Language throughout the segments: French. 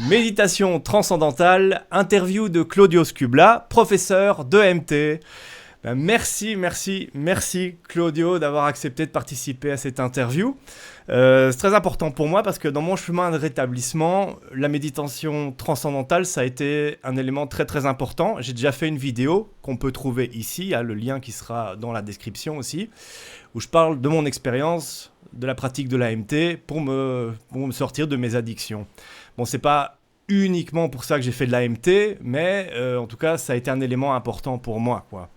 Méditation transcendantale, interview de Claudio Scubla, professeur de MT. Merci Claudio d'avoir accepté de participer à cette interview. C'est très important pour moi parce que dans mon chemin de rétablissement, la méditation transcendantale, ça a été un élément très important. J'ai déjà fait une vidéo qu'on peut trouver ici, il y a le lien qui sera dans la description aussi, où je parle de mon expérience, de la pratique de l'AMT pour me sortir de mes addictions. Bon, c'est pas uniquement pour ça que j'ai fait de l'AMT, mais en tout cas, ça a été un élément important pour moi, quoi.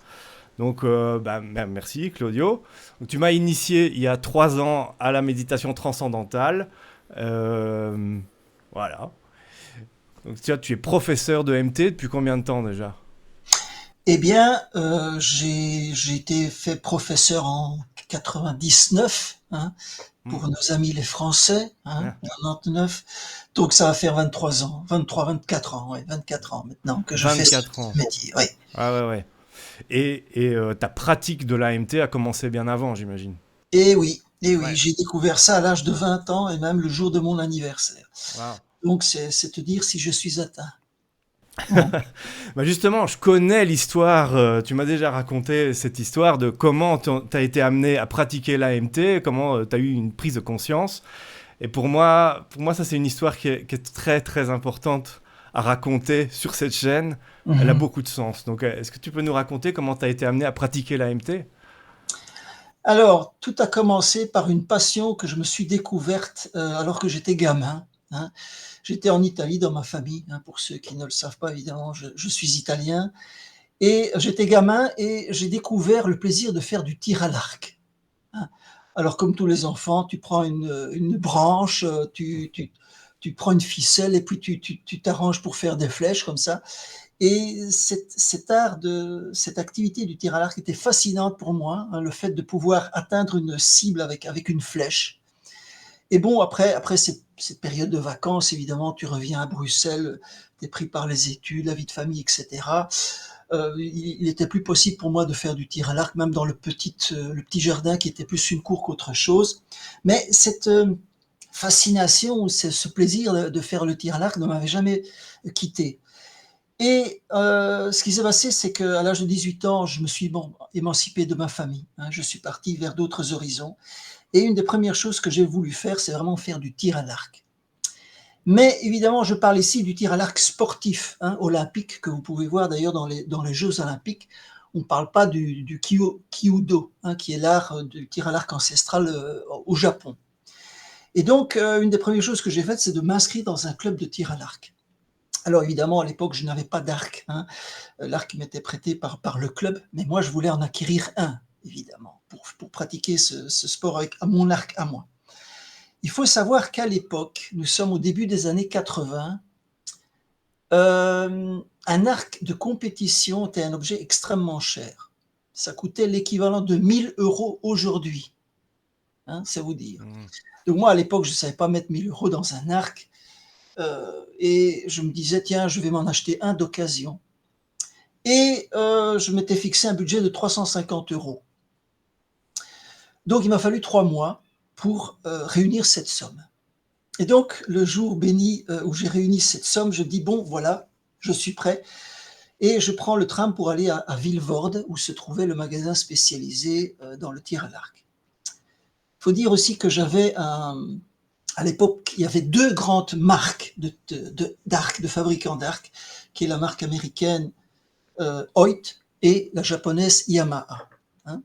Donc, merci Claudio. Donc, tu m'as initié il y a 3 ans à la méditation transcendantale. Euh, voilà. Donc, tu es professeur de MT depuis combien de temps déjà? Eh bien, j'ai été fait professeur en 99, hein, Hmm. pour nos amis les Français, hein, Ah, 99. Donc ça va faire 23 ans, 23, 24 ans, ouais, 24 ans maintenant que je fais ce 24 ans. métier. Oui. Ah ouais. Et ta pratique de l'AMT a commencé bien avant, j'imagine. Et oui, Ouais. j'ai découvert ça à l'âge de 20 ans et même le jour de mon anniversaire. Wow. Donc c'est te dire si je suis atteint. Hein. Bah justement, je connais l'histoire, tu m'as déjà raconté cette histoire de comment tu as été amené à pratiquer l'AMT, comment tu as eu une prise de conscience. Et pour moi ça c'est une histoire qui est très importante à raconter sur cette chaîne. Elle a Mhm. beaucoup de sens. Donc est-ce que tu peux nous raconter comment tu as été amené à pratiquer l'AMT? Alors, tout a commencé par une passion que je me suis découverte alors que j'étais gamin, hein. J'étais en Italie dans ma famille, hein, pour ceux qui ne le savent pas, évidemment, je suis italien. Et j'étais gamin et j'ai découvert le plaisir de faire du tir à l'arc, hein. Alors, comme tous les enfants, tu prends une branche, tu prends une ficelle et puis tu t'arranges pour faire des flèches comme ça. Et cette activité du tir à l'arc était fascinante pour moi, hein, le fait de pouvoir atteindre une cible avec une flèche. Et bon, après cette période de vacances, évidemment, tu reviens à Bruxelles, tu es pris par les études, la vie de famille, etc. Il était plus possible pour moi de faire du tir à l'arc, même dans le petit jardin qui était plus une cour qu'autre chose. Mais cette fascination, ce plaisir de faire le tir à l'arc ne m'avait jamais quitté. Et ce qui s'est passé, c'est qu'à l'âge de 18 ans, je me suis émancipé de ma famille, hein. Je suis parti vers d'autres horizons. Et une des premières choses que j'ai voulu faire, c'est vraiment faire du tir à l'arc. Mais évidemment, je parle ici du tir à l'arc sportif, hein, olympique, que vous pouvez voir d'ailleurs dans les Jeux olympiques. On ne parle pas du kyudo, hein, qui est l'art du tir à l'arc ancestral au Japon. Et donc, une des premières choses que j'ai faites, c'est de m'inscrire dans un club de tir à l'arc. Alors évidemment, à l'époque, je n'avais pas d'arc, hein. L'arc m'était prêté par le club, mais moi, je voulais en acquérir un, évidemment, pour pratiquer ce sport avec mon arc à moi. Il faut savoir qu'à l'époque, nous sommes au début des années 80, un arc de compétition était un objet extrêmement cher. Ça coûtait l'équivalent de 1 000 € aujourd'hui, hein, c'est vous dire. Mhm. Donc moi, à l'époque, je ne savais pas mettre 1 000 € dans un arc, et je me disais, tiens, je vais m'en acheter un d'occasion. Et je m'étais fixé un budget de 350 €. Donc il m'a fallu 3 mois pour réunir cette somme. Et donc le jour béni où j'ai réuni cette somme, je dis bon voilà, je suis prêt et je prends le tram pour aller à Vilvoorde où se trouvait le magasin spécialisé dans le tir à l'arc. Il faut dire aussi que à l'époque, il y avait deux grandes marques d'arc, de fabricants d'arc, qui est la marque américaine Hoyt et la japonaise Yamaha, hein.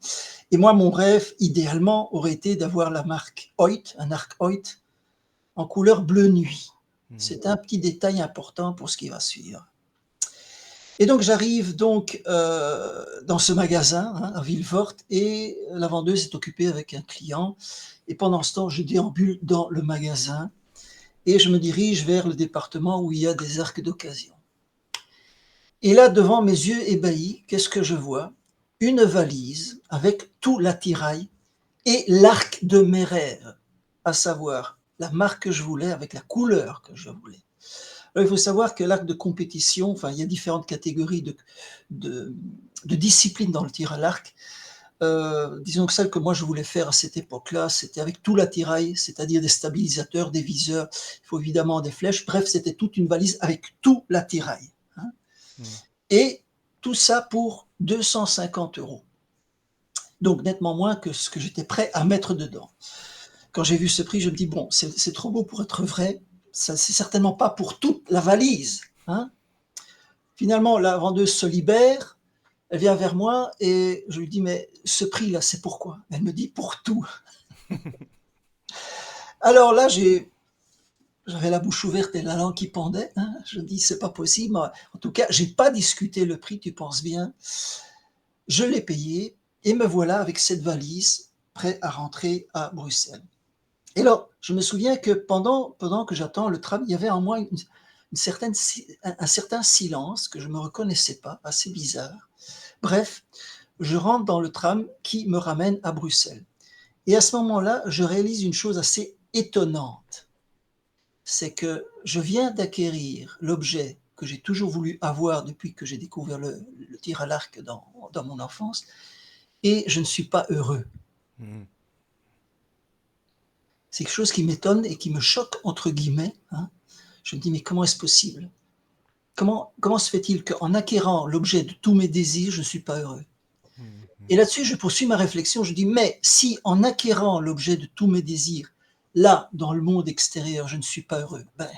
Et moi, mon rêve, idéalement, aurait été d'avoir la marque Hoyt, un arc Hoyt, en couleur bleu nuit. Mhm. C'est un petit détail important pour ce qui va suivre. Et donc, j'arrive donc dans ce magasin, hein, à Vilvoorde, et la vendeuse est occupée avec un client. Et pendant ce temps, je déambule dans le magasin et je me dirige vers le département où il y a des arcs d'occasion. Et là, devant mes yeux ébahis, qu'est-ce que je vois? Une valise avec tout l'attirail et l'arc de mes rêves, à savoir la marque que je voulais avec la couleur que je voulais. Alors, il faut savoir que l'arc de compétition, enfin, il y a différentes catégories de disciplines dans le tir à l'arc. Disons que celle que moi je voulais faire à cette époque-là, c'était avec tout l'attirail, c'est-à-dire des stabilisateurs, des viseurs, il faut évidemment des flèches. Bref, c'était toute une valise avec tout l'attirail, hein, Mm. et tout ça pour 250 €. Donc nettement moins que ce que j'étais prêt à mettre dedans. Quand j'ai vu ce prix, je me dis: «Bon, c'est trop beau pour être vrai, ça c'est certainement pas pour toute la valise», hein. Finalement, la vendeuse se libère, elle vient vers moi et je lui dis: «Mais ce prix-là, c'est pourquoi?» Elle me dit: «Pour tout». Alors là, j'avais la bouche ouverte et la langue qui pendait, hein. Je me dis: «C'est pas possible». En tout cas, j'ai pas discuté le prix, tu penses bien. Je l'ai payé et me voilà avec cette valise, prêt à rentrer à Bruxelles. Et alors, je me souviens que pendant que j'attends le tram, il y avait en moi une certaine un certain silence que je me reconnaissais pas, assez bizarre. Bref, je rentre dans le tram qui me ramène à Bruxelles. Et à ce moment-là, je réalise une chose assez étonnante. C'est que je viens d'acquérir l'objet que j'ai toujours voulu avoir depuis que j'ai découvert le tir à l'arc dans mon enfance, et je ne suis pas heureux. Mm. C'est quelque chose qui m'étonne et qui me choque, entre guillemets, hein. Je me dis, mais comment est-ce possible? Comment se fait-il qu'en acquérant l'objet de tous mes désirs, je ne suis pas heureux? Mm. Et là-dessus, je poursuis ma réflexion. Je dis, mais si en acquérant l'objet de tous mes désirs, là, dans le monde extérieur, je ne suis pas heureux, ben,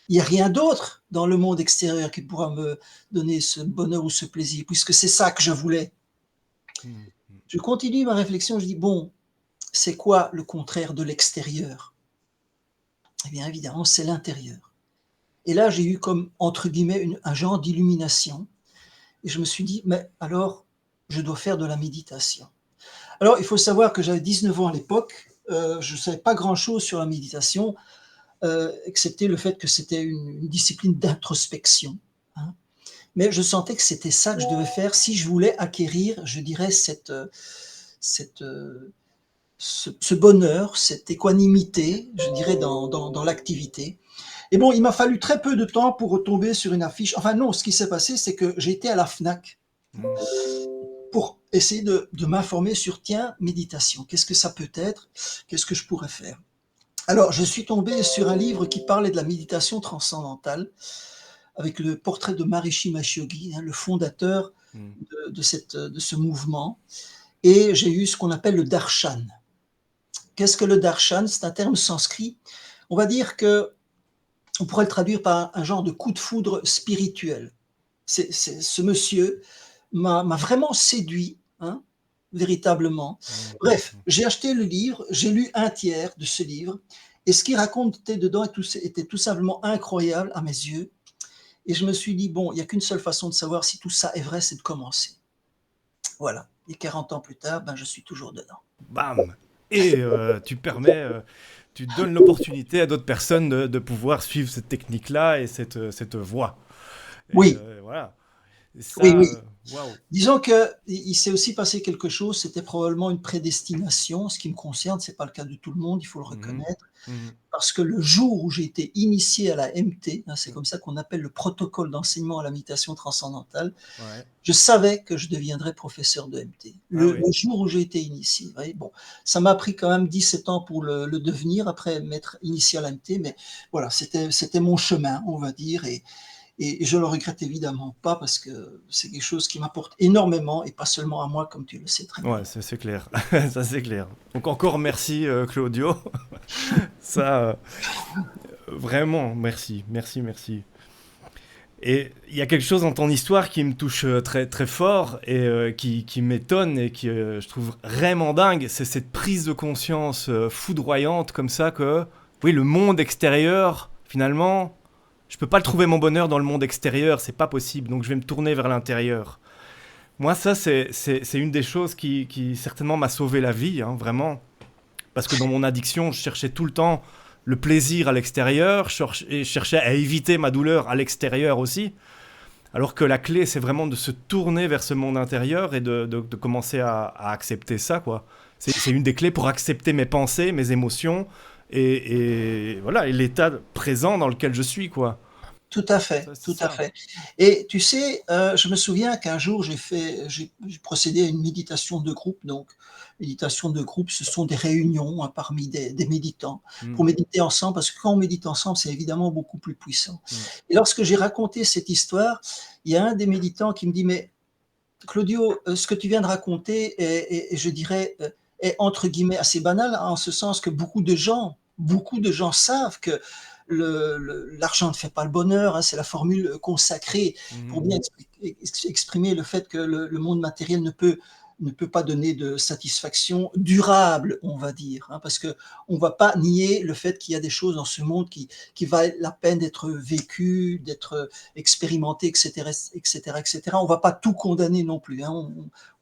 il n'y a rien d'autre dans le monde extérieur qui pourra me donner ce bonheur ou ce plaisir, puisque c'est ça que je voulais. Mm. Je continue ma réflexion. Je dis, bon, c'est quoi le contraire de l'extérieur? Eh bien, évidemment, c'est l'intérieur. Et là, j'ai eu comme, entre guillemets, un genre d'illumination. Et je me suis dit, mais alors, je dois faire de la méditation. Alors, il faut savoir que j'avais 19 ans à l'époque. Je ne savais pas grand-chose sur la méditation, excepté le fait que c'était une discipline d'introspection, hein. Mais je sentais que c'était ça que je devais faire si je voulais acquérir, je dirais, cette, ce bonheur, cette équanimité, je dirais, dans l'activité. Et bon, il m'a fallu très peu de temps pour retomber sur une affiche. Enfin non, ce qui s'est passé, c'est que j'ai été à la FNAC Mm. pour essayer de m'informer sur, tiens, méditation, qu'est-ce que ça peut être? Qu'est-ce que je pourrais faire? Alors, je suis tombé sur un livre qui parlait de la méditation transcendantale, avec le portrait de Maharishi Mahesh Yogi, hein, le fondateur Mm. de ce mouvement. Et j'ai eu ce qu'on appelle le darshan. Qu'est-ce que le darshan? C'est un terme sanskrit. On va dire que on pourrait le traduire par un genre de coup de foudre spirituel. Ce monsieur m'a vraiment séduit, hein, véritablement. Mm. Bref, j'ai acheté le livre, j'ai lu un tiers de ce livre, et ce qu'il racontait dedans était tout simplement incroyable à mes yeux. Et je me suis dit, bon, il n'y a qu'une seule façon de savoir si tout ça est vrai, c'est de commencer. Voilà. Et 40 ans plus tard, ben, je suis toujours dedans. Bam! Et tu donnes l'opportunité à d'autres personnes de pouvoir suivre cette technique-là et cette voie. Et Oui, voilà. Et oui, ça, oui. waouh. Disons qu'il s'est aussi passé quelque chose, c'était probablement une prédestination. Ce qui me concerne, c'est pas le cas de tout le monde, il faut le Mhm. reconnaître. Mhm. Parce que le jour où j'ai été initié à la MT, hein, c'est comme ça qu'on appelle le protocole d'enseignement à la méditation transcendantale, Ouais. je savais que je deviendrais professeur de MT. Ah Le oui. jour où j'ai été initié. Vous voyez, bon, ça m'a pris quand même 17 ans pour le devenir, après m'être initié à la MT, mais voilà, c'était mon chemin, on va dire, et je le regrette évidemment pas parce que c'est quelque chose qui m'apporte énormément et pas seulement à moi, comme tu le sais très bien. Ouais, c'est clair. Ça, c'est clair. Donc, encore merci, Claudio. Ça, vraiment, merci. Merci, merci. Et il y a quelque chose dans ton histoire qui me touche très, très fort et qui m'étonne et qui, je trouve vraiment dingue. C'est cette prise de conscience foudroyante comme ça que, oui, le monde extérieur, finalement, je peux pas le trouver mon bonheur dans le monde extérieur, c'est pas possible. Donc je vais me tourner vers l'intérieur. Moi, ça, c'est une des choses qui certainement m'a sauvé la vie, hein, vraiment. Parce que dans mon addiction, je cherchais tout le temps le plaisir à l'extérieur et je cherchais à éviter ma douleur à l'extérieur aussi. Alors que la clé, c'est vraiment de se tourner vers ce monde intérieur et de commencer à accepter ça, quoi. C'est une des clés pour accepter mes pensées, mes émotions et voilà, et l'état présent dans lequel je suis, quoi. Tout à fait, Ça, c'est tout à ça. fait. Et tu sais, je me souviens qu'un jour j'ai procédé à une méditation de groupe. Donc, méditation de groupe, ce sont des réunions, hein, parmi des méditants, Mm, pour méditer ensemble, parce que quand on médite ensemble, c'est évidemment beaucoup plus puissant. mm, Et lorsque j'ai raconté cette histoire, il y a un des méditants qui me dit: «Mais Claudio, ce que tu viens de raconter est, je dirais, est entre guillemets assez banal, en ce sens que beaucoup de gens savent que l'argent ne fait pas le bonheur, hein, c'est la formule consacrée pour mhm. bien exprimer le fait que le monde matériel ne peut pas donner de satisfaction durable, on va dire, hein, parce que on va pas nier le fait qu'il y a des choses dans ce monde qui valent la peine d'être vécues, d'être expérimenté, etc., etc., etc. On ne va pas tout condamner non plus, hein.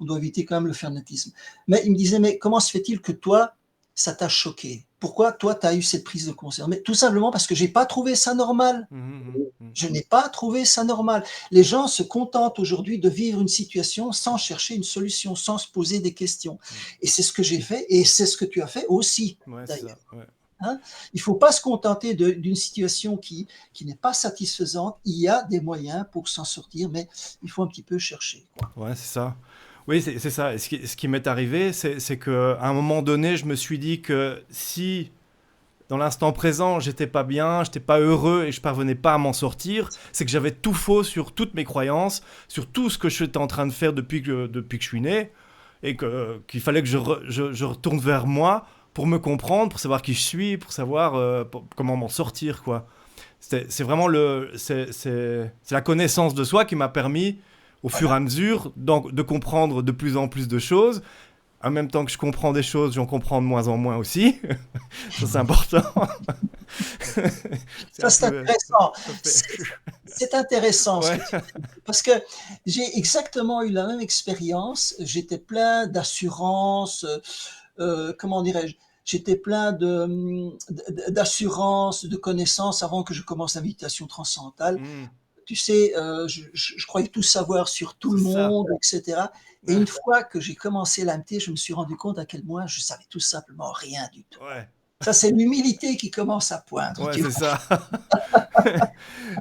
On doit éviter quand même le fanatisme. Mais il me disait, mais comment se fait-il que toi, ça t'a choqué? Pourquoi toi, tu as eu cette prise de conscience? Mais tout simplement parce que j'ai pas trouvé ça normal. Mhm, mhm, Je n'ai pas trouvé ça normal. Les gens se contentent aujourd'hui de vivre une situation sans chercher une solution, sans se poser des questions. mhm. Et c'est ce que j'ai fait, et c'est ce que tu as fait aussi, Ouais, c'est d'ailleurs. ça. Ouais. Hein. Il ne faut pas se contenter d'une situation qui n'est pas satisfaisante. Il y a des moyens pour s'en sortir, mais il faut un petit peu chercher, quoi. Ouais, c'est ça. Oui, c'est ça. Et ce qui m'est arrivé, c'est que à un moment donné, je me suis dit que si dans l'instant présent, j'étais pas bien, j'étais pas heureux et je parvenais pas à m'en sortir, c'est que j'avais tout faux sur toutes mes croyances, sur tout ce que j'étais en train de faire depuis que je suis né, et qu'il fallait que je retourne vers moi pour me comprendre, pour savoir qui je suis, pour savoir comment m'en sortir, quoi. C'est vraiment c'est la connaissance de soi qui m'a permis, au fur et Voilà. à mesure, donc, de comprendre de plus en plus de choses. En même temps que je comprends des choses, j'en comprends de moins en moins aussi. Ça, c'est important. C'est Ça, un c'est peu. intéressant. Ça fait. C'est intéressant ce Ouais. que tu dis, parce que j'ai exactement eu la même expérience. J'étais plein d'assurance, comment dirais-je? J'étais plein d'assurance, de connaissances avant que je commence la méditation transcendantale. Hmm, Tu sais, je croyais tout savoir sur tout le c'est ça. monde, etc. Et Ah, une fois que j'ai commencé l'AMT, je me suis rendu compte à quel point je savais tout simplement rien du tout. ouais. Ça, c'est l'humilité qui commence à poindre, Ouais, tu c'est vois. ça.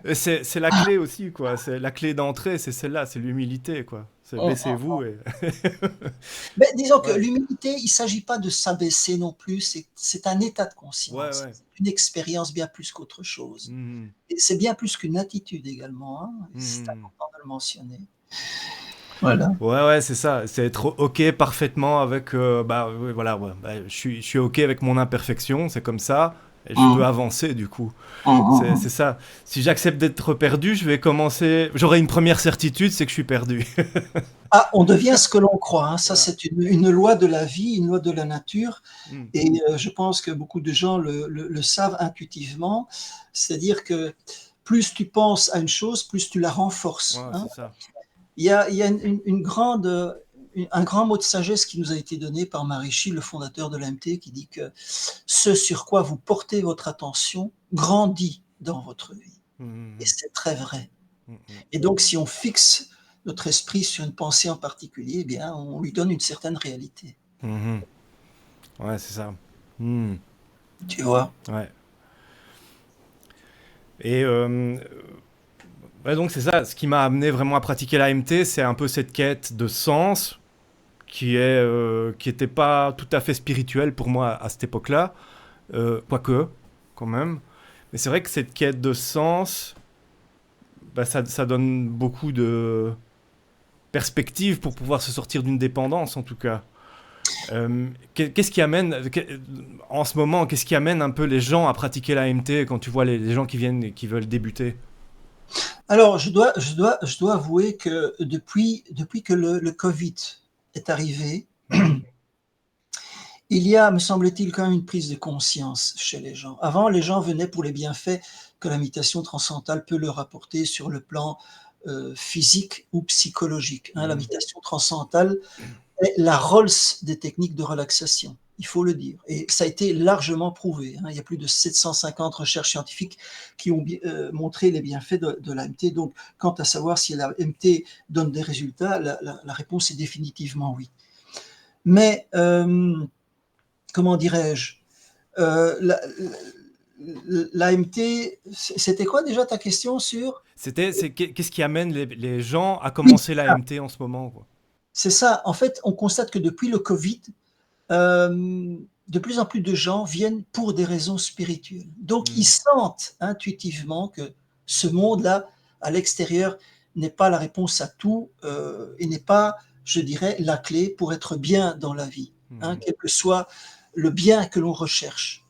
Et c'est la clé aussi, quoi. C'est la clé d'entrée, c'est celle-là, c'est l'humilité, quoi. C'est baissez-vous et. Mais disons que Ouais. l'humilité, il ne s'agit pas de s'abaisser non plus, c'est un état de Ouais, conscience, ouais. c'est une expérience bien plus qu'autre chose. Mhm, Et c'est bien plus qu'une attitude également, hein, et c'est mhm. important de le mentionner. Voilà. Ouais, ouais, c'est ça. C'est être OK parfaitement avec. Bah, oui, voilà, ouais. Bah, je suis OK avec mon imperfection, c'est comme ça. Et je peux Mmh. avancer, du coup. Mmh, mmh, C'est mmh. ça. Si j'accepte d'être perdu, je vais commencer. J'aurai une première certitude, c'est que je suis perdu. Ah, on devient ce que l'on croit, hein. Ça, Voilà. c'est une loi de la vie, une loi de la nature, Mm. et je pense que beaucoup de gens le savent intuitivement. C'est-à-dire que plus tu penses à une chose, plus tu la renforces, Ouais, hein. c'est ça. Il y a une grande, un grand mot de sagesse qui nous a été donné par Maharishi, le fondateur de l'AMT, qui dit que ce sur quoi vous portez votre attention grandit dans votre vie. Et Mm, c'est très vrai. mm, mm, Et donc, si on fixe notre esprit sur une pensée en particulier, eh bien, on lui donne une certaine réalité. mm, mm. Ouais, c'est ça. Mm. Tu vois? Ouais. Et ouais, donc c'est ça. Ce qui m'a amené vraiment à pratiquer l'AMT, c'est un peu cette quête de sens qui était pas tout à fait spirituelle pour moi à cette époque-là, quoique, quand même. Mais c'est vrai que cette quête de sens, bah, ça donne beaucoup de perspectives pour pouvoir se sortir d'une dépendance, en tout cas. Qu'est-ce qui amène, en ce moment, qu'est-ce qui amène un peu les gens à pratiquer l'AMT quand tu vois les gens qui viennent et qui veulent débuter? Alors, je dois avouer que depuis que le Covid est arrivé, Mhm. il y a, me semble-t-il, quand même une prise de conscience chez les gens. Avant, les gens venaient pour les bienfaits que la méditation transcendantale peut leur apporter sur le plan physique ou psychologique, hein. La Mhm. méditation transcendantale est la Rolls des techniques de relaxation, il faut le dire. Et ça a été largement prouvé, hein. Il y a plus de 750 recherches scientifiques qui ont montré les bienfaits de l'AMT. Donc, quant à savoir si l'AMT donne des résultats, la réponse est définitivement oui. Mais comment dirais-je, la, l'AMT, c'était quoi déjà ta question sur? Qu'est-ce qui amène les gens à Oui, commencer l'AMT en ce moment, quoi? c'est ça. En fait, on constate que depuis le Covid, de plus en plus de gens viennent pour des raisons spirituelles. Donc, ils Mhm. sentent intuitivement que ce monde-là, à l'extérieur, n'est pas la réponse à tout et n'est pas, je dirais, la clé pour être bien dans la vie, hein, Mhm. quel que soit le bien que l'on recherche.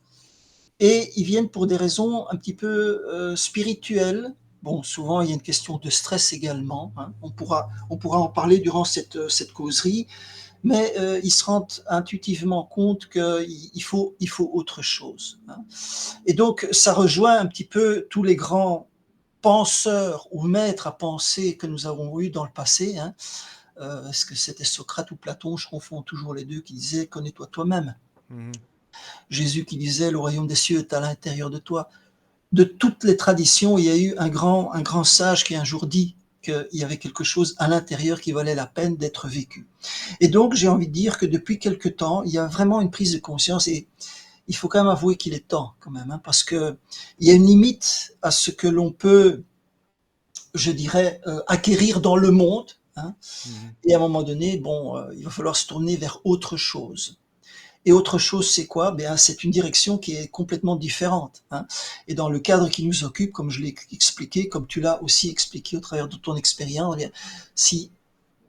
Et ils viennent pour des raisons un petit peu spirituelles. Bon, souvent, il y a une question de stress également, hein. On pourra en parler durant cette causerie, mais ils se rendent intuitivement compte qu'il faut autre chose, hein. Et donc, ça rejoint un petit peu tous les grands penseurs ou maîtres à penser que nous avons eus dans le passé, hein. Est-ce que c'était Socrate ou Platon? Je confonds toujours les deux, qui disaient: connais-toi toi-même. Mhm. Jésus qui disait: le royaume des cieux est à l'intérieur de toi. De toutes les traditions, il y a eu un grand sage qui un jour dit qu'il y avait quelque chose à l'intérieur qui valait la peine d'être vécu. Et donc, j'ai envie de dire que depuis quelque temps, il y a vraiment une prise de conscience et il faut quand même avouer qu'il est temps, quand même, hein, parce que il y a une limite à ce que l'on peut, je dirais, acquérir dans le monde, hein, Mhm. et à un moment donné, bon, il va falloir se tourner vers autre chose. Et autre chose, c'est quoi? Ben, c'est une direction qui est complètement différente, hein. Et dans le cadre qui nous occupe, comme je l'ai expliqué, comme tu l'as aussi expliqué au travers de ton expérience, eh bien, si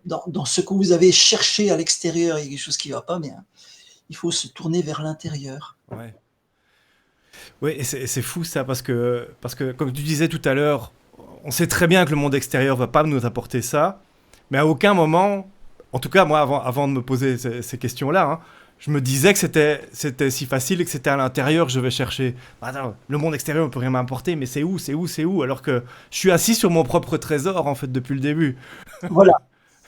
dans ce que vous avez cherché à l'extérieur, il y a quelque chose qui ne va pas, bien, il faut se tourner vers l'intérieur. Ouais. Oui, et c'est fou ça, parce que, comme tu disais tout à l'heure, on sait très bien que le monde extérieur va pas nous apporter ça, mais à aucun moment, en tout cas moi, avant de me poser ces questions-là, hein, je me disais que c'était si facile et que c'était à l'intérieur que je vais chercher. Attends, le monde extérieur ne peut rien m'apporter, mais c'est où, alors que je suis assis sur mon propre trésor, en fait, depuis le début. Voilà,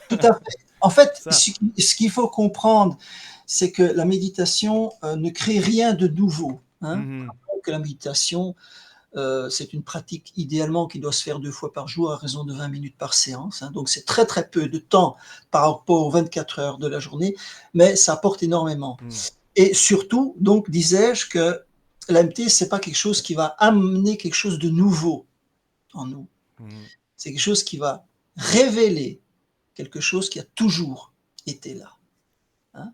tout à fait. En fait, Ça. ce qu'il faut comprendre, c'est que la méditation ne crée rien de nouveau, hein. Mhm. Que la méditation, c'est une pratique idéalement qui doit se faire 2 fois par jour à raison de 20 minutes par séance, hein. Donc c'est très, très peu de temps par rapport aux 24 heures de la journée, mais ça apporte énormément. Mhm. Et surtout, donc disais-je que l'AMT, c'est pas quelque chose qui va amener quelque chose de nouveau en nous. Mhm. C'est quelque chose qui va révéler quelque chose qui a toujours été là, hein.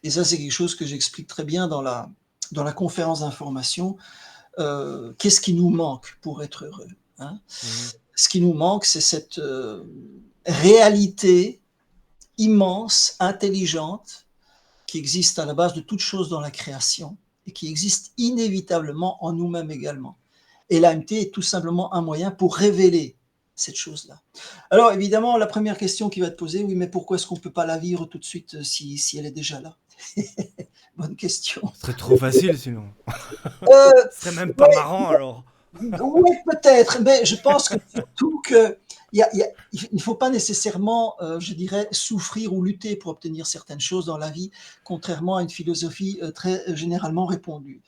Et ça, c'est quelque chose que j'explique très bien dans la conférence d'information. Qu'est-ce qui nous manque pour être heureux, hein? Mhm. Ce qui nous manque, c'est cette réalité immense, intelligente, qui existe à la base de toute chose dans la création et qui existe inévitablement en nous-mêmes également. Et l'AMT est tout simplement un moyen pour révéler cette chose-là. Alors évidemment, la première question qui va te poser, oui, mais pourquoi est-ce qu'on ne peut pas la vivre tout de suite si elle est déjà là? Bonne question. Ce serait trop facile sinon. Euh, Ce serait même pas ouais, marrant alors. Oui, peut-être, mais je pense que surtout que il ne faut pas nécessairement, je dirais, souffrir ou lutter pour obtenir certaines choses dans la vie, contrairement à une philosophie très généralement répandue.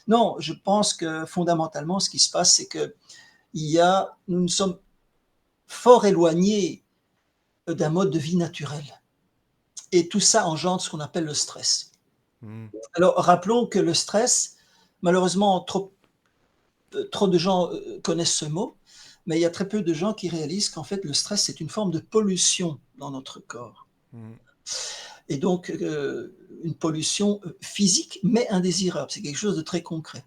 Non, je pense que fondamentalement, ce qui se passe, c'est que nous nous sommes fort éloignés d'un mode de vie naturel. Et tout ça engendre ce qu'on appelle le stress. Mhm. Alors, rappelons que le stress, malheureusement, trop de gens connaissent ce mot, mais il y a très peu de gens qui réalisent qu'en fait, le stress, c'est une forme de pollution dans notre corps. Mhm. Et donc, une pollution physique, mais indésirable. C'est quelque chose de très concret.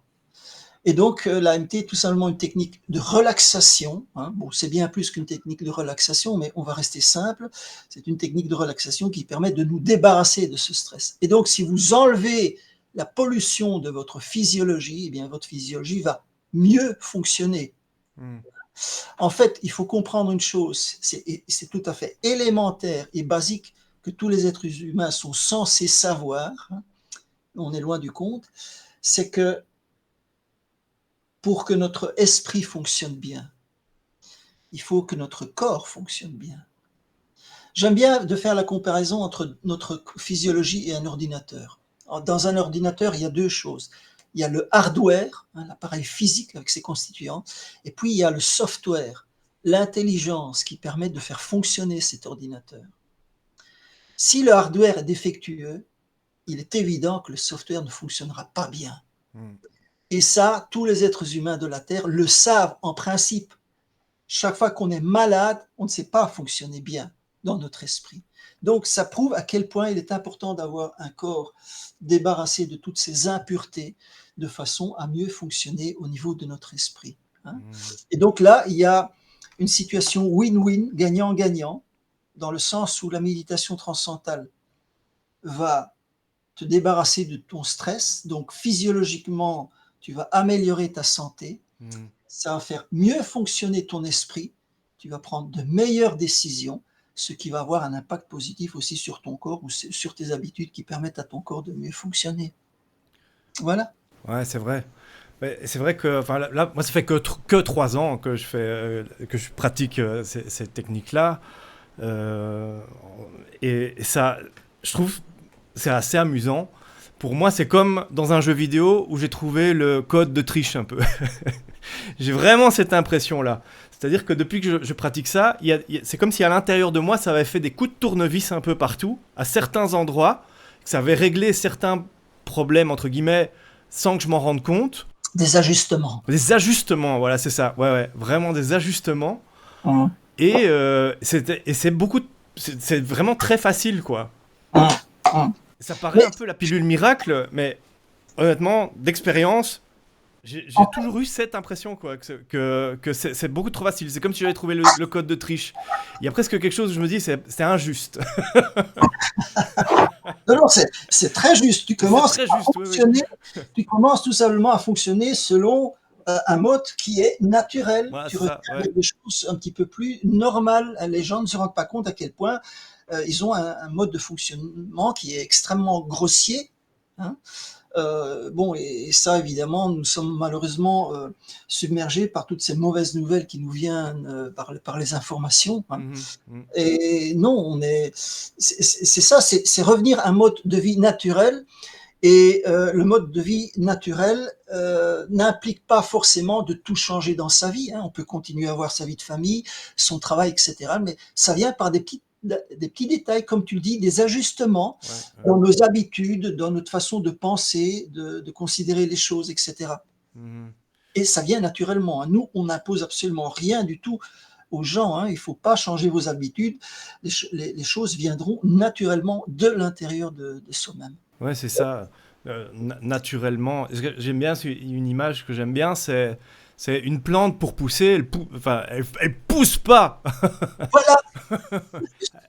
Et donc, l'AMT est tout simplement une technique de relaxation, hein. Bon, c'est bien plus qu'une technique de relaxation, mais on va rester simple. C'est une technique de relaxation qui permet de nous débarrasser de ce stress. Et donc, si vous enlevez la pollution de votre physiologie, eh bien, votre physiologie va mieux fonctionner. Mhm. En fait, il faut comprendre une chose, c'est tout à fait élémentaire et basique que tous les êtres humains sont censés savoir, hein, on est loin du compte, c'est que pour que notre esprit fonctionne bien, il faut que notre corps fonctionne bien. J'aime bien de faire la comparaison entre notre physiologie et un ordinateur. Dans un ordinateur, il y a deux choses. Il y a le hardware, hein, l'appareil physique avec ses constituants, et puis il y a le software, l'intelligence qui permet de faire fonctionner cet ordinateur. Si le hardware est défectueux, il est évident que le software ne fonctionnera pas bien. Mhm. Et ça, tous les êtres humains de la Terre le savent en principe. Chaque fois qu'on est malade, on ne sait pas fonctionner bien dans notre esprit. Donc ça prouve à quel point il est important d'avoir un corps débarrassé de toutes ces impuretés de façon à mieux fonctionner au niveau de notre esprit, hein. Mhm. Et donc là, il y a une situation win-win, gagnant-gagnant, dans le sens où la méditation transcendantale va te débarrasser de ton stress, donc physiologiquement, tu vas améliorer ta santé, Mhm. ça va faire mieux fonctionner ton esprit, tu vas prendre de meilleures décisions, ce qui va avoir un impact positif aussi sur ton corps ou sur tes habitudes qui permettent à ton corps de mieux fonctionner. Voilà. Ouais, c'est vrai. Ouais, c'est vrai que, enfin, là, moi, ça fait que 3 ans que que je pratique ces techniques-là. Euh, et ça, je trouve, c'est assez amusant. Pour moi, c'est comme dans un jeu vidéo où j'ai trouvé le code de triche un peu. J'ai vraiment cette impression-là. C'est-à-dire que depuis que je pratique ça, c'est comme si à l'intérieur de moi, ça avait fait des coups de tournevis un peu partout, à certains endroits, que ça avait réglé certains problèmes, entre guillemets, sans que je m'en rende compte. Des ajustements. Des ajustements, voilà, c'est ça. Ouais, ouais, vraiment des ajustements. Hum, Et c'est beaucoup. C'est vraiment très facile, quoi. hum, hum. Ça paraît Mais un peu la pilule miracle, mais honnêtement, d'expérience, j'ai toujours eu cette impression, quoi, que c'est beaucoup trop facile. C'est comme si j'avais trouvé le code de triche. Il y a presque quelque chose où je me dis, c'est injuste. non, non, c'est très juste. C'est très juste, oui, oui. Tu commences tout simplement à fonctionner selon un mode qui est naturel. Voilà, Tu c'est reviens ça, ouais. avec des choses un petit peu plus normales. Les gens ne se rendent pas compte à quel point ils ont un mode de fonctionnement qui est extrêmement grossier, hein. Bon, et ça, évidemment, nous sommes malheureusement submergés par toutes ces mauvaises nouvelles qui nous viennent par les informations, hein. Mhm, mhm. Et non, c'est ça, c'est revenir à un mode de vie naturel. Et le mode de vie naturel n'implique pas forcément de tout changer dans sa vie, hein. On peut continuer à avoir sa vie de famille, son travail, etc. Mais ça vient par des petits détails, comme tu le dis, des ajustements Ouais, ouais. dans nos habitudes, dans notre façon de penser, de considérer les choses, etc. Mhm. Et ça vient naturellement, hein. Nous, on n'impose absolument rien du tout aux gens, hein. Il ne faut pas changer vos habitudes. Les choses viendront naturellement de l'intérieur de soi-même. Ouais, c'est ça. Naturellement. J'aime bien une image que j'aime bien, c'est une plante pour pousser, enfin, elle pousse pas. Voilà,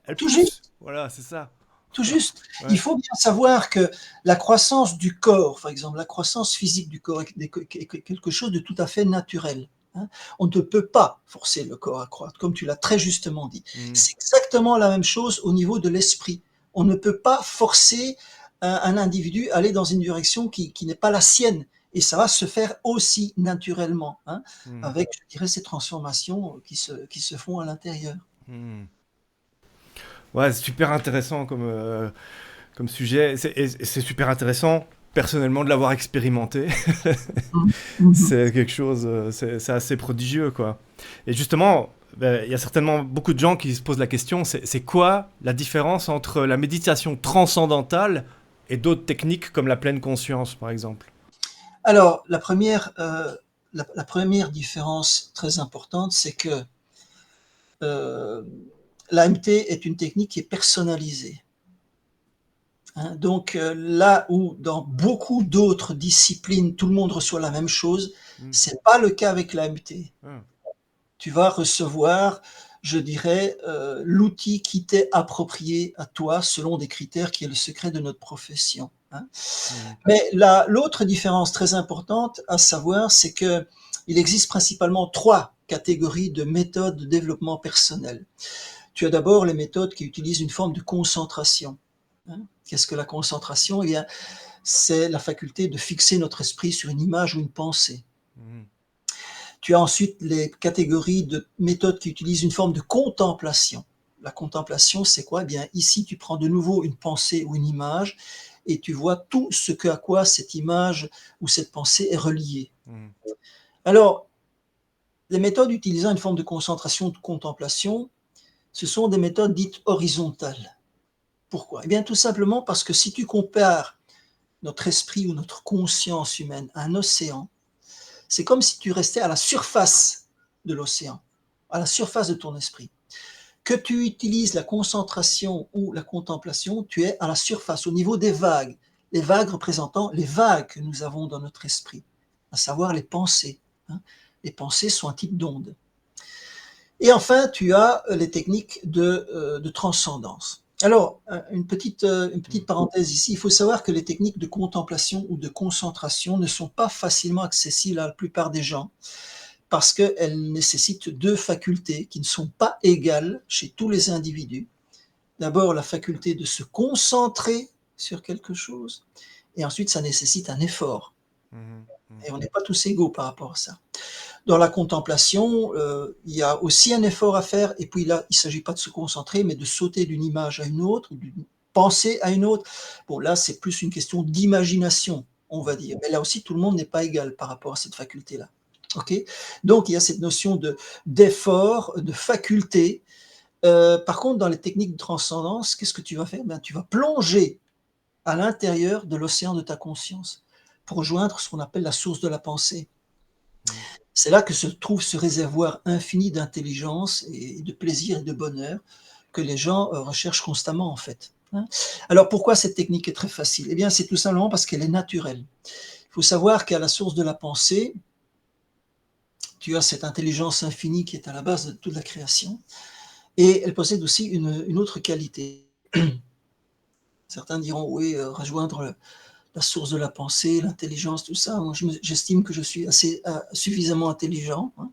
Elle tout juste. pousse. Voilà, c'est ça. Tout juste. Il Ouais. faut bien savoir que la croissance du corps, par exemple, la croissance physique du corps est quelque chose de tout à fait naturel, hein. On ne peut pas forcer le corps à croître, comme tu l'as très justement dit. Mhm. C'est exactement la même chose au niveau de l'esprit. On ne peut pas forcer un individu à aller dans une direction qui n'est pas la sienne. Et ça va se faire aussi naturellement, hein, Mhm. avec, je dirais, ces transformations qui se font à l'intérieur. Mhm. Ouais, c'est super intéressant comme sujet. Et c'est super intéressant, personnellement, de l'avoir expérimenté. Mhm. Mhm. C'est quelque chose, c'est assez prodigieux, quoi. Et justement, ben, il y a certainement beaucoup de gens qui se posent la question, c'est quoi la différence entre la méditation transcendantale et d'autres techniques comme la pleine conscience, par exemple? Alors, la première différence très importante, c'est que euh, l'AMT est une technique qui est personnalisée, hein. Donc, là où dans beaucoup d'autres disciplines, tout le monde reçoit la même chose, Hmm. c'est pas le cas avec l'AMT. Ah. Tu vas recevoir, je dirais, l'outil qui t'est approprié à toi selon des critères qui est le secret de notre profession, hein. Hmm. Mais l'autre différence très importante à savoir, c'est que il existe principalement trois catégories de méthodes de développement personnel. Tu as d'abord les méthodes qui utilisent une forme de concentration, hein. Qu'est-ce que la concentration? Eh bien, c'est la faculté de fixer notre esprit sur une image ou une pensée. Hmm. Tu as ensuite les catégories de méthodes qui utilisent une forme de contemplation. La contemplation, c'est quoi? Eh bien, ici, tu prends de nouveau une pensée ou une image et tu vois tout ce à quoi cette image ou cette pensée est reliée. Hmm. Alors, les méthodes utilisant une forme de concentration, de contemplation, ce sont des méthodes dites horizontales. Pourquoi? Eh bien, tout simplement parce que si tu compares notre esprit ou notre conscience humaine à un océan, C'est comme si tu restais à la surface de l'océan, à la surface de ton esprit. Que tu utilises la concentration ou la contemplation, tu es à la surface, au niveau des vagues. Les vagues représentant les vagues que nous avons dans notre esprit, à savoir les pensées, hein. Les pensées sont un type d'onde. Et enfin, tu as les techniques de transcendance. Alors, une petite parenthèse ici, il faut savoir que les techniques de contemplation ou de concentration ne sont pas facilement accessibles à la plupart des gens, parce qu'elles nécessitent deux facultés qui ne sont pas égales chez tous les individus. D'abord, la faculté de se concentrer sur quelque chose, et ensuite, ça nécessite un effort. Mhm, mhm. Et on n'est pas tous égaux par rapport à ça. Dans la contemplation, il y a aussi un effort à faire, et puis là, il ne s'agit pas de se concentrer, mais de sauter d'une image à une autre, d'une pensée à une autre. Bon, là, c'est plus une question d'imagination, on va dire. Mais là aussi, tout le monde n'est pas égal par rapport à cette faculté-là. Ok. Donc, il y a cette notion d'effort, de faculté. Par contre, dans les techniques de transcendance, qu'est-ce que tu vas faire? Ben, tu vas plonger à l'intérieur de l'océan de ta conscience pour rejoindre ce qu'on appelle la source de la pensée. Mhm. C'est là que se trouve ce réservoir infini d'intelligence et de plaisir et de bonheur que les gens recherchent constamment en fait, hein. Alors pourquoi cette technique est très facile? Eh bien, c'est tout simplement parce qu'elle est naturelle. Il faut savoir qu'à la source de la pensée, tu as cette intelligence infinie qui est à la base de toute la création, et elle possède aussi une autre qualité. Certains diront, oui, rejoindre la source de la pensée, l'intelligence, tout ça. Moi, j'estime que je suis suffisamment intelligent, hein.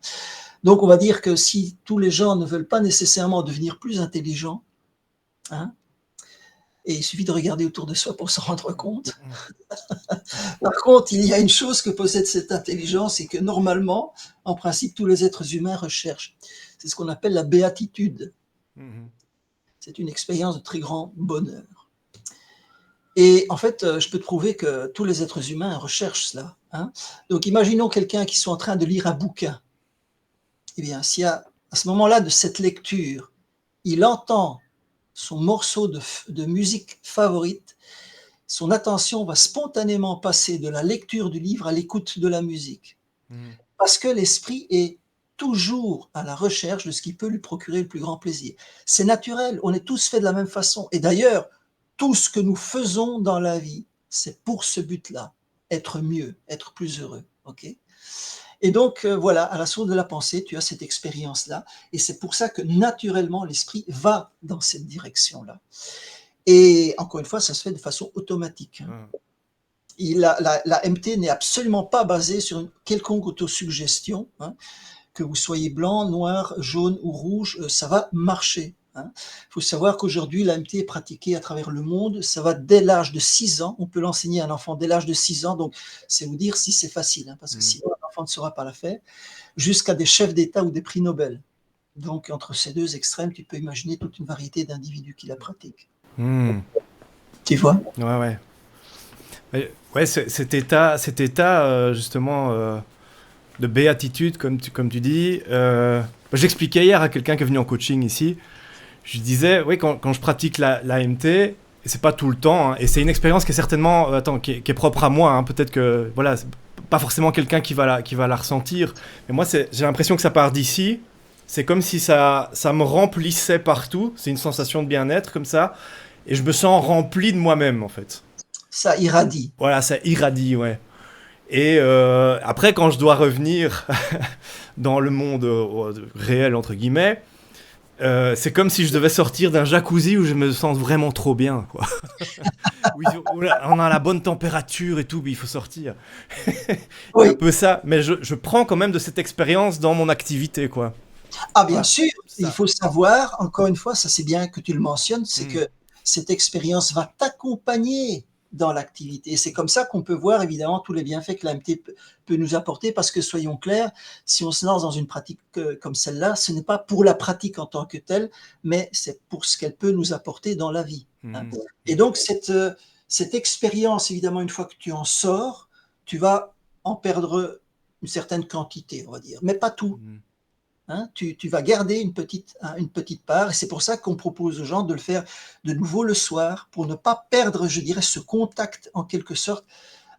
Donc, on va dire que si tous les gens ne veulent pas nécessairement devenir plus intelligents, hein, et il suffit de regarder autour de soi pour s'en rendre compte. Par contre, il y a une chose que possède cette intelligence et que normalement, en principe, tous les êtres humains recherchent. C'est ce qu'on appelle la béatitude. Mhm. C'est une expérience de très grand bonheur. Et en fait, je peux te prouver que tous les êtres humains recherchent cela, hein. Donc, imaginons quelqu'un qui soit en train de lire un bouquin. Eh bien, si à ce moment-là de cette lecture, il entend son morceau de musique favorite, son attention va spontanément passer de la lecture du livre à l'écoute de la musique. Mhm. Parce que l'esprit est toujours à la recherche de ce qui peut lui procurer le plus grand plaisir. C'est naturel, on est tous faits de la même façon. Et d'ailleurs, tout ce que nous faisons dans la vie, c'est pour ce but-là, être mieux, être plus heureux. Okay. Et donc, voilà, à la source de la pensée, tu as cette expérience-là. Et c'est pour ça que naturellement, l'esprit va dans cette direction-là. Et encore une fois, ça se fait de façon automatique, hein. Ah. La MT n'est absolument pas basée sur une quelconque autosuggestion, hein. Que vous soyez blanc, noir, jaune ou rouge, ça va marcher, hein. Il faut savoir qu'aujourd'hui, l'AMT est pratiquée à travers le monde. Ça va dès l'âge de 6 ans. On peut l'enseigner à un enfant dès l'âge de 6 ans. Donc, c'est vous dire si c'est facile, hein, parce que Mhm. sinon, un enfant ne saura pas la faire. Jusqu'à des chefs d'État ou des prix Nobel. Donc, entre ces deux extrêmes, tu peux imaginer toute une variété d'individus qui la pratiquent. Mhm. Tu vois? Ouais, ouais. Ouais, cet état justement de béatitude, comme tu dis. J'expliquais hier à quelqu'un qui est venu en coaching ici. Je disais, oui, quand je pratique l'AMT, et c'est pas tout le temps, hein, et c'est une expérience qui est certainement, qui est propre à moi, hein, peut-être que, voilà, c'est pas forcément quelqu'un qui va la ressentir, mais moi, j'ai l'impression que ça part d'ici, c'est comme si ça me remplissait partout, c'est une sensation de bien-être comme ça, et je me sens rempli de moi-même, en fait. Ça irradie. Voilà, ça irradie, ouais. Et après, quand je dois revenir dans le monde réel, entre guillemets, c'est comme si je devais sortir d'un jacuzzi où je me sens vraiment trop bien, quoi. Oui, on a la bonne température et tout, mais il faut sortir. C'est un Oui. peu ça, mais je prends quand même de cette expérience dans mon activité, quoi. Ah, bien Voilà, sûr, il ça. faut savoir, encore une fois, ça c'est bien que tu le mentionnes, c'est Mm. que cette expérience va t'accompagner dans l'activité. Et c'est comme ça qu'on peut voir évidemment tous les bienfaits que l'AMT peut nous apporter, parce que soyons clairs, si on se lance dans une pratique comme celle-là, ce n'est pas pour la pratique en tant que telle, mais c'est pour ce qu'elle peut nous apporter dans la vie, hein. Mm. Et donc cette expérience, évidemment, une fois que tu en sors, tu vas en perdre une certaine quantité, on va dire, mais pas tout. Mm. Hein, tu vas garder une petite part, et c'est pour ça qu'on propose aux gens de le faire de nouveau le soir, pour ne pas perdre, je dirais, ce contact en quelque sorte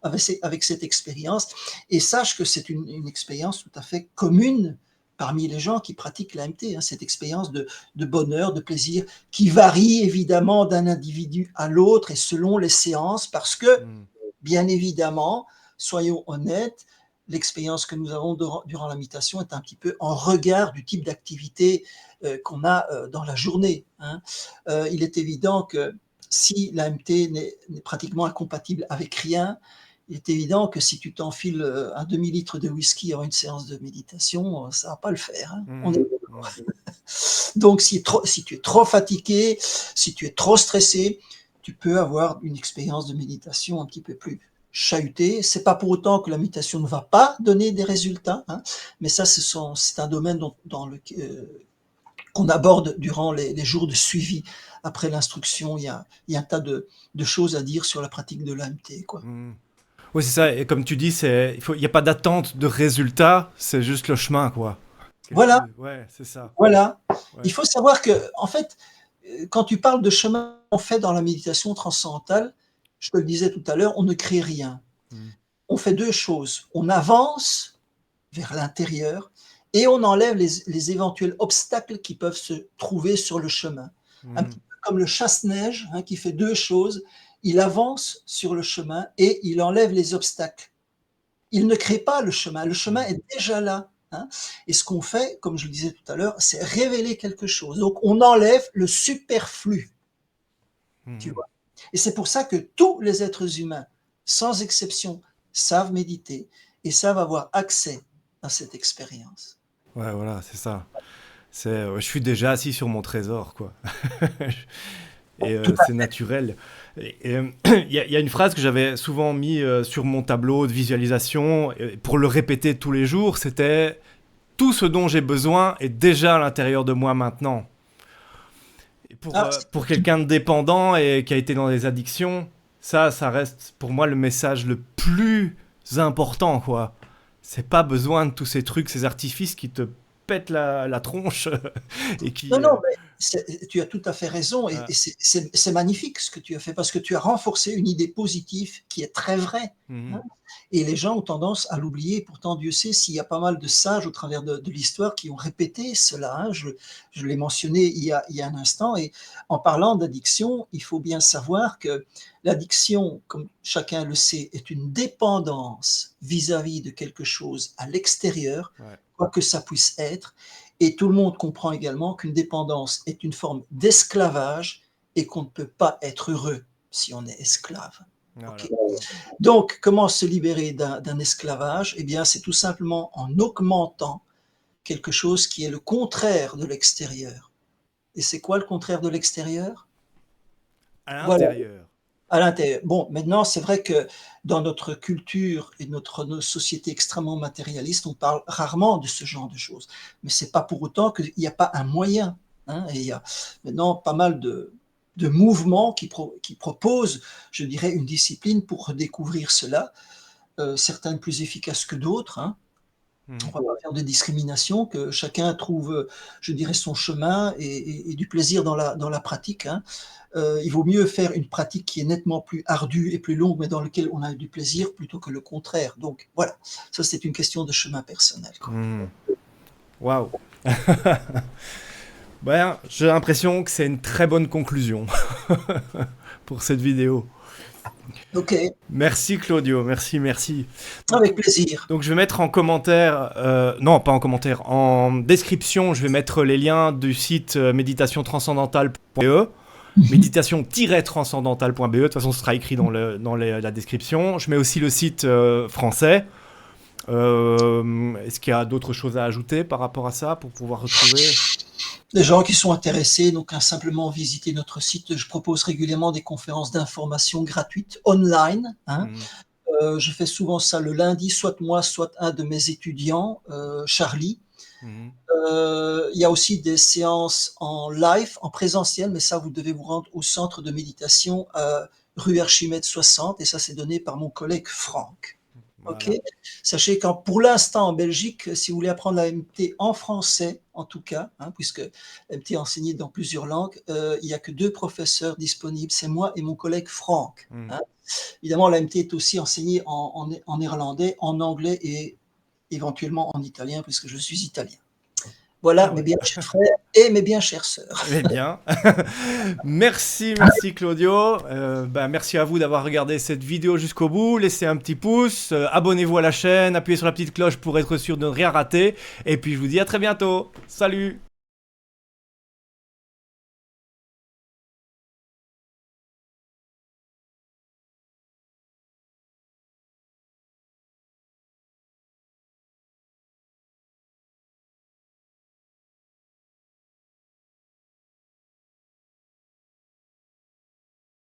avec cette expérience et sache que c'est une expérience tout à fait commune parmi les gens qui pratiquent l'AMT, hein, cette expérience de bonheur, de plaisir, qui varie évidemment d'un individu à l'autre et selon les séances, parce que, Mm. bien évidemment, soyons honnêtes, l'expérience que nous avons durant la méditation est un petit peu en regard du type d'activité qu'on a dans la journée. Hein. Il est évident que si l'AMT n'est pratiquement incompatible avec rien, il est évident que si tu t'enfiles un demi-litre de whisky avant une séance de méditation, ça va pas le faire. Hein. On est... Mm. Donc, si tu es trop fatigué, si tu es trop stressé, tu peux avoir une expérience de méditation un petit peu plus chahutée. C'est pas pour autant que la méditation ne va pas donner des résultats, hein, mais ça, c'est un domaine qu'on aborde durant les jours de suivi après l'instruction. Il y a un tas de choses à dire sur la pratique de l'AMT, quoi. Mm. Oui, c'est ça. Et comme tu dis, il n'y a pas d'attente de résultat, c'est juste le chemin, quoi. Voilà, Ouais, c'est ça. voilà. Ouais. Il faut savoir que, en fait, quand tu parles de chemin qu'on fait dans la méditation transcendantale, je te le disais tout à l'heure, on ne crée rien. Mm. On fait deux choses. On avance vers l'intérieur et on enlève les éventuels obstacles qui peuvent se trouver sur le chemin. Un Mm. petit peu comme le chasse-neige, hein, qui fait deux choses. Il avance sur le chemin et il enlève les obstacles. Il ne crée pas le chemin. Le chemin est déjà là. Hein. Et ce qu'on fait, comme je le disais tout à l'heure, c'est révéler quelque chose. Donc, on enlève le superflu. Tu Mm. vois. Et c'est pour ça que tous les êtres humains, sans exception, savent méditer et savent avoir accès à cette expérience. Ouais, voilà, c'est ça. Je suis déjà assis sur mon trésor, quoi. Et Tout c'est naturel. Il y a une phrase que j'avais souvent mis sur mon tableau de visualisation pour le répéter tous les jours, c'était tout ce dont j'ai besoin est déjà à l'intérieur de moi maintenant. Et ah, pour quelqu'un de dépendant et qui a été dans des addictions, ça reste pour moi le message le plus important, quoi. C'est pas besoin de tous ces trucs, ces artifices qui te pètent la tronche et non, qui... non, mais tu as tout à fait raison et, ah, c'est magnifique ce que tu as fait parce que tu as renforcé une idée positive qui est très vraie. Hein. mhm, Et les gens ont tendance à l'oublier. Pourtant, Dieu sait s'il y a pas mal de sages au travers de l'histoire qui ont répété cela. Hein. Je l'ai mentionné il y a un instant. Et en parlant d'addiction, il faut bien savoir que l'addiction, comme chacun le sait, est une dépendance vis-à-vis de quelque chose à l'extérieur, ouais. quoi que ça puisse être. Et tout le monde comprend également qu'une dépendance est une forme d'esclavage et qu'on ne peut pas être heureux si on est esclave. Voilà. Okay. Donc, comment se libérer d'un esclavage? Eh bien, c'est tout simplement en augmentant quelque chose qui est le contraire de l'extérieur. Et c'est quoi le contraire de l'extérieur? À Voilà, l'intérieur. à l'intérieur. Bon, maintenant, c'est vrai que dans notre culture et nos sociétés extrêmement matérialistes, on parle rarement de ce genre de choses. Mais c'est pas pour autant qu'il n'y a pas un moyen. Hein, et il y a maintenant pas mal de mouvements qui proposent, je dirais, une discipline pour redécouvrir cela. Certaines plus efficaces que d'autres. Hein. On Mhm. va pas faire de discrimination, que chacun trouve, je dirais, son chemin et du plaisir dans la pratique. Hein. Il vaut mieux faire une pratique qui est nettement plus ardue et plus longue, mais dans laquelle on a du plaisir, plutôt que le contraire. Donc voilà, ça c'est une question de chemin personnel. Quoi. Mhm. Waouh. Ben, j'ai l'impression que c'est une très bonne conclusion pour cette vidéo. Ok, Merci Claudio, merci, merci. avec plaisir. Donc je vais mettre en commentaire, non pas en commentaire, en description, je vais mettre les liens du site méditationtranscendantale.be, méditation-transcendantale.be, de toute façon ce sera écrit la description. Je mets aussi le site français. Est-ce qu'il y a d'autres choses à ajouter par rapport à ça pour pouvoir retrouver? Les gens qui sont intéressés n'ont qu'à simplement visiter notre site. Je propose régulièrement des conférences d'information gratuites online. Hein. Mhm. Je fais souvent ça le lundi, soit moi, soit un de mes étudiants, Charlie. Mhm. Il y a aussi des séances en live, en présentiel, mais ça, vous devez vous rendre au centre de méditation rue Archimède 60, et ça, c'est donné par mon collègue Franck. Ok. Voilà. Sachez qu'en pour l'instant en Belgique, si vous voulez apprendre la MT en français, en tout cas, hein, puisque MT est enseigné dans plusieurs langues, il n'y a que 2 professeurs disponibles, c'est moi et mon collègue Franck. Mhm. Hein. Évidemment, l'AMT est aussi enseigné en néerlandais, en anglais et éventuellement en italien, puisque je suis italien. Ah Voilà, mes ouais. bien chers frères et mes bien chères sœurs. Eh bien, merci Claudio. Merci à vous d'avoir regardé cette vidéo jusqu'au bout. Laissez un petit pouce, abonnez-vous à la chaîne, appuyez sur la petite cloche pour être sûr de ne rien rater. Et puis je vous dis à très bientôt. Salut!